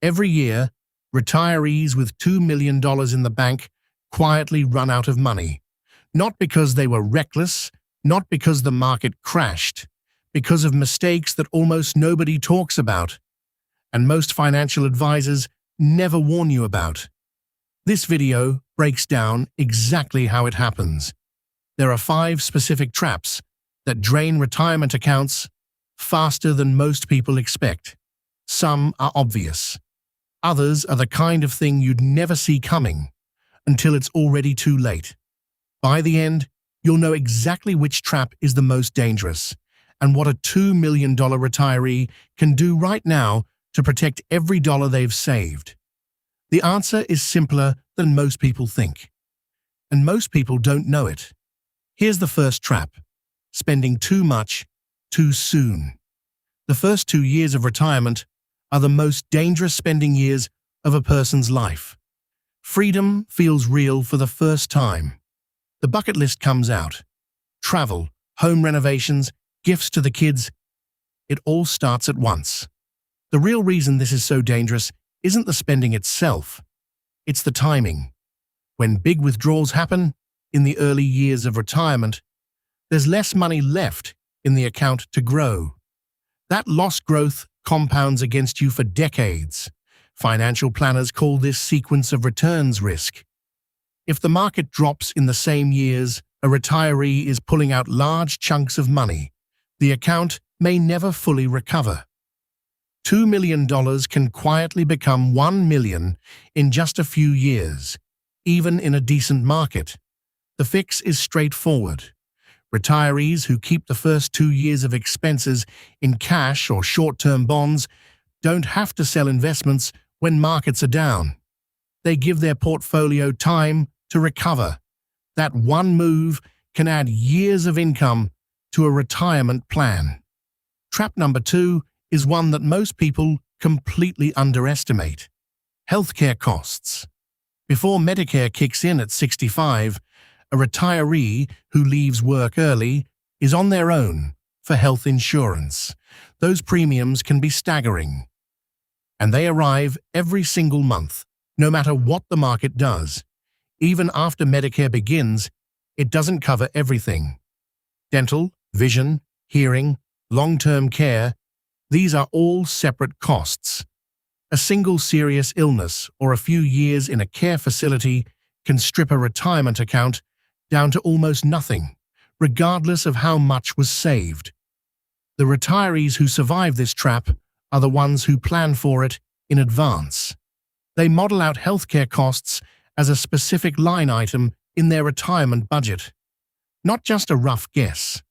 Every year, retirees with $2 million in the bank quietly run out of money. Not because they were reckless, not because the market crashed, because of mistakes that almost nobody talks about, and most financial advisors never warn you about. This video breaks down exactly how it happens. There are 5 specific traps that drain retirement accounts faster than most people expect. Some are obvious. Others are the kind of thing you'd never see coming until it's already too late. By the end, you'll know exactly which trap is the most dangerous and what a $2 million retiree can do right now to protect every dollar they've saved. The answer is simpler than most people think, and most people don't know it. Here's the first trap: spending too much, too soon. The first 2 years of retirement are the most dangerous spending years of a person's life. Freedom feels real for the first time. The bucket list comes out. Travel, home renovations, gifts to the kids. It all starts at once. The real reason this is so dangerous isn't the spending itself. It's the timing. When big withdrawals happen in the early years of retirement, there's less money left in the account to grow. That lost growth compounds against you for decades. Financial planners call this sequence of returns risk. If the market drops in the same years a retiree is pulling out large chunks of money, the account may never fully recover. $2 million can quietly become $1 million in just a few years, even in a decent market. The fix is straightforward. Retirees who keep the first 2 years of expenses in cash or short-term bonds don't have to sell investments when markets are down. They give their portfolio time to recover. That one move can add years of income to a retirement plan. Trap number 2 is one that most people completely underestimate: healthcare costs. Before Medicare kicks in at 65, a retiree who leaves work early is on their own for health insurance. Those premiums can be staggering, and they arrive every single month, no matter what the market does. Even after Medicare begins, it doesn't cover everything. Dental, vision, hearing, long-term care, these are all separate costs. A single serious illness or a few years in a care facility can strip a retirement account down to almost nothing, regardless of how much was saved. The retirees who survive this trap are the ones who plan for it in advance. They model out healthcare costs as a specific line item in their retirement budget, not just a rough guess.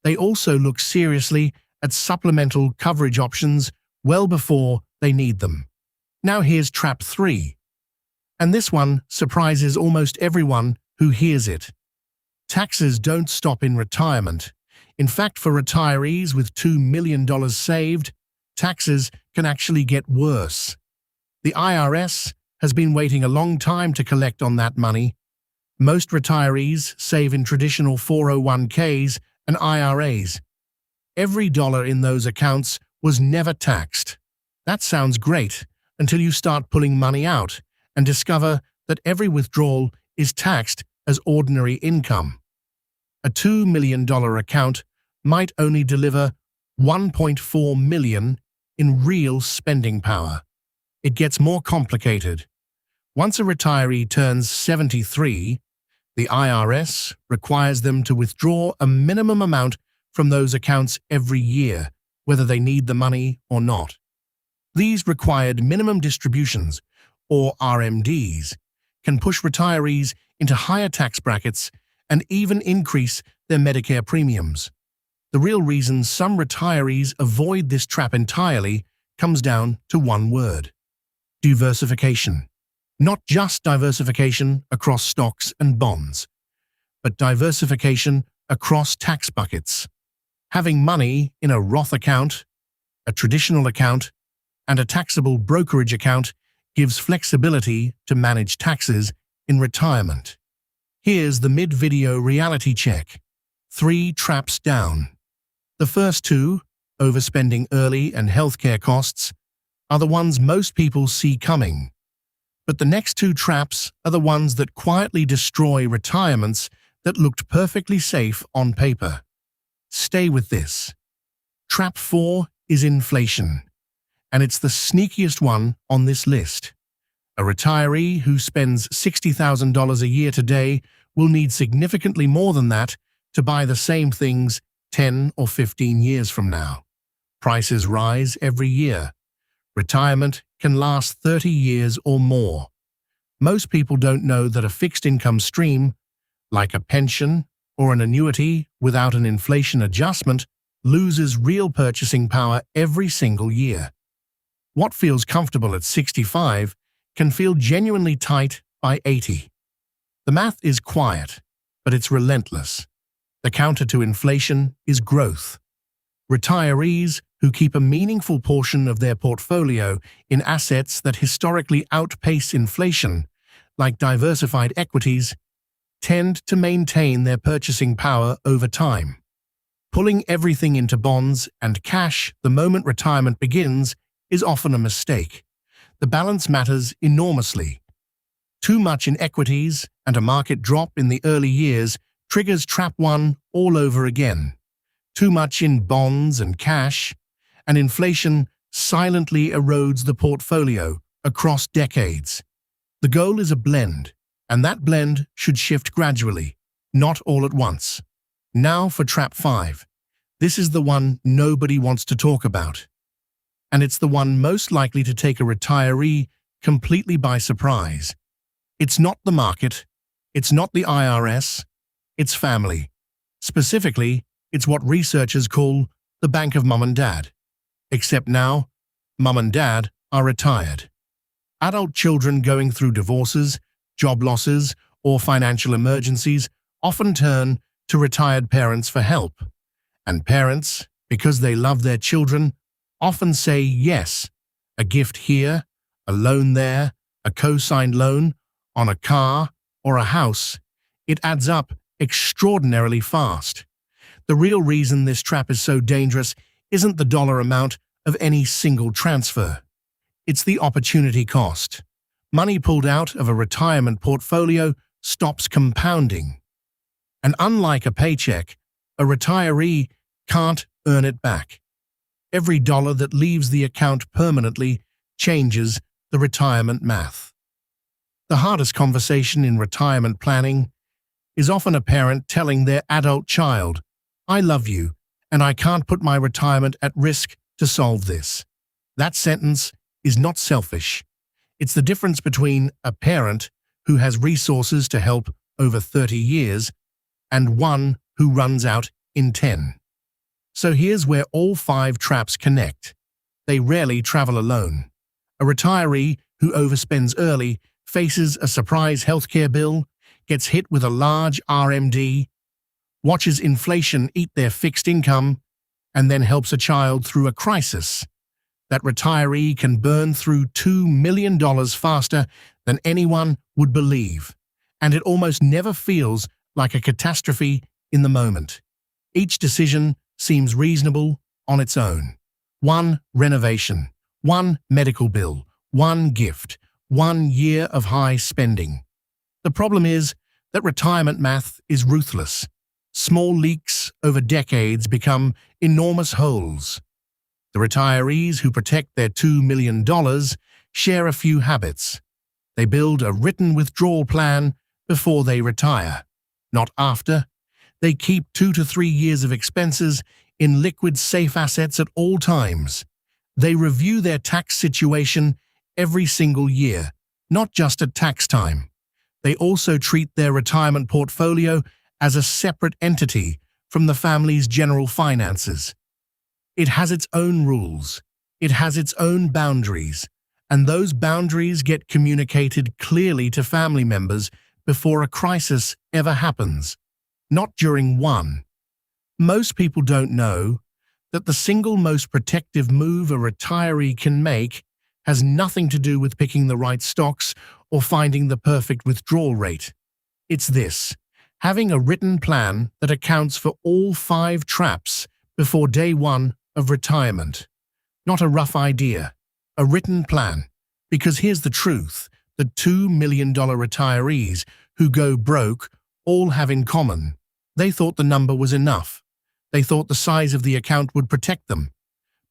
They also look seriously at supplemental coverage options well before they need them. Now here's trap 3. And this one surprises almost everyone who hears it. Taxes don't stop in retirement. In fact, for retirees with $2 million saved, taxes can actually get worse. The IRS has been waiting a long time to collect on that money. Most retirees save in traditional 401ks and IRAs. Every dollar in those accounts was never taxed. That sounds great until you start pulling money out and discover that every withdrawal is taxed as ordinary income. A $2 million account might only deliver $1.4 million in real spending power. It gets more complicated. Once a retiree turns 73, the IRS requires them to withdraw a minimum amount from those accounts every year, whether they need the money or not. These required minimum distributions, or RMDs, can push retirees into higher tax brackets and even increase their Medicare premiums. The real reason some retirees avoid this trap entirely comes down to one word: diversification. Not just diversification across stocks and bonds, but diversification across tax buckets. Having money in a Roth account, a traditional account, and a taxable brokerage account gives flexibility to manage taxes in retirement. Here's the mid-video reality check. 3 traps down. The first 2, overspending early and healthcare costs, are the ones most people see coming. But the next two traps are the ones that quietly destroy retirements that looked perfectly safe on paper. Stay with this. Trap 4 is inflation, and it's the sneakiest one on this list. A retiree who spends $60,000 a year today will need significantly more than that to buy the same things 10 or 15 years from now. Prices rise every year. Retirement can last 30 years or more. Most people don't know that a fixed income stream, like a pension or an annuity without an inflation adjustment, loses real purchasing power every single year. What feels comfortable at 65 can feel genuinely tight by 80. The math is quiet, but it's relentless. The counter to inflation is growth. Retirees who keep a meaningful portion of their portfolio in assets that historically outpace inflation, like diversified equities, tend to maintain their purchasing power over time. Pulling everything into bonds and cash the moment retirement begins is often a mistake. The balance matters enormously. Too much in equities and a market drop in the early years triggers trap 1 all over again. Too much in bonds and cash, and inflation silently erodes the portfolio across decades. The goal is a blend, and that blend should shift gradually, not all at once. Now for trap 5. This is the one nobody wants to talk about. And it's the one most likely to take a retiree completely by surprise. It's not the market, it's not the IRS, it's family. Specifically, it's what researchers call the bank of mum and dad. Except now, mum and dad are retired. Adult children going through divorces, job losses, or financial emergencies often turn to retired parents for help. And parents, because they love their children, often say yes. A gift here, a loan there, a co-signed loan on a car or a house. It adds up extraordinarily fast. The real reason this trap is so dangerous isn't the dollar amount of any single transfer. It's the opportunity cost. Money pulled out of a retirement portfolio stops compounding. And unlike a paycheck, a retiree can't earn it back. Every dollar that leaves the account permanently changes the retirement math. The hardest conversation in retirement planning is often a parent telling their adult child, "I love you, and I can't put my retirement at risk to solve this." That sentence is not selfish. It's the difference between a parent who has resources to help over 30 years and one who runs out in 10. So here's where all 5 traps connect. They rarely travel alone. A retiree who overspends early faces a surprise healthcare bill, gets hit with a large RMD, watches inflation eat their fixed income, and then helps a child through a crisis. That retiree can burn through $2 million faster than anyone would believe, and it almost never feels like a catastrophe in the moment. Each decision seems reasonable on its own. One renovation, one medical bill, one gift, 1 year of high spending. The problem is that retirement math is ruthless. Small leaks over decades become enormous holes. The retirees who protect their $2 million share a few habits. They build a written withdrawal plan before they retire, not after. They keep 2 to 3 years of expenses in liquid safe assets at all times. They review their tax situation every single year, not just at tax time. They also treat their retirement portfolio as a separate entity from the family's general finances. It has its own rules, it has its own boundaries, and those boundaries get communicated clearly to family members before a crisis ever happens, not during one. Most people don't know that the single most protective move a retiree can make has nothing to do with picking the right stocks or finding the perfect withdrawal rate. It's this: having a written plan that accounts for all 5 traps before day 1 of retirement. Not a rough idea, A written plan. Because here's the truth, the $2 million retirees who go broke all have in common. They thought the number was enough. They thought the size of the account would protect them.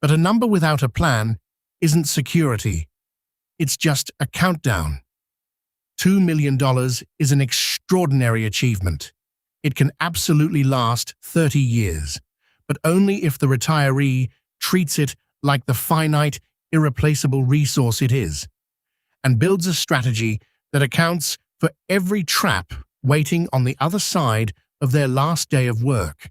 But a number without a plan isn't security. It's just a countdown. $2 million is an extraordinary achievement. It can absolutely last 30 years, but only if the retiree treats it like the finite, irreplaceable resource it is, and builds a strategy that accounts for every trap waiting on the other side of their last day of work.